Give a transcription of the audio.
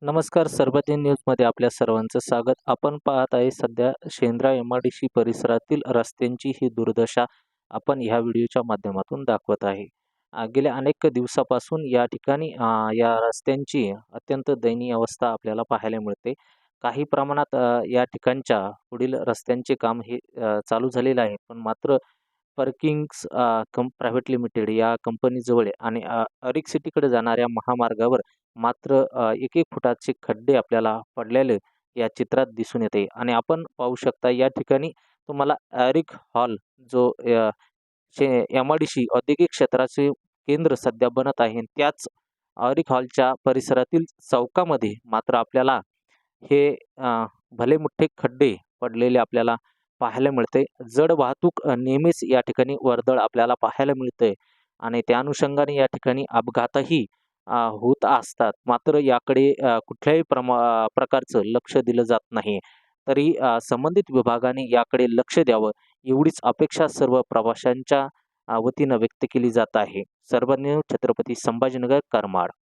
नमस्कार. सर्वजन न्यूजमध्ये आपल्या सर्वांचं स्वागत. आपण पाहत आहे सध्या शेंद्रा एम-आय-डी-सी परिसरातील रस्त्यांची ही दुर्दशा आपण ह्या व्हिडिओच्या माध्यमातून दाखवत आहे. गेल्या अनेक दिवसापासून या ठिकाणी या रस्त्यांची अत्यंत दयनीय अवस्था आपल्याला पाहायला मिळते. काही प्रमाणात या ठिकाणच्या पुढील रस्त्यांचे काम हे चालू झालेलं आहे. पण मात्र पर्किंग्स प्रायव्हेट लिमिटेड या कंपनीजवळ आणि अरिक सिटीकडे जाणाऱ्या महामार्गावर मात्र 1-1 फुटाचे खड्डे आपल्याला पडलेले या चित्रात दिसून येते आणि आपण पाहू शकता या ठिकाणी तुम्हाला एरिक हॉल जो एम-आय-डी-सी औद्योगिक क्षेत्राचे केंद्र सध्या बनत आहे. त्याच एरिक हॉलच्या परिसरातील चौकामध्ये मात्र आपल्याला हे भले मोठे खड्डे पडलेले आपल्याला पाहायला मिळते. जड वाहतूक नेहमीच या ठिकाणी वर्दळ आपल्याला पाहायला मिळते आणि त्या अनुषंगाने या ठिकाणी अपघातही होत असतात. मात्र याकडे कुठल्याही प्रकारचं लक्ष दिलं जात नाही. तरी संबंधित विभागाने याकडे लक्ष द्यावं एवढीच अपेक्षा सर्व प्रवाशांच्या वतीनं व्यक्त केली जात आहे. सर्वज्ञ छत्रपती संभाजीनगर करमाड.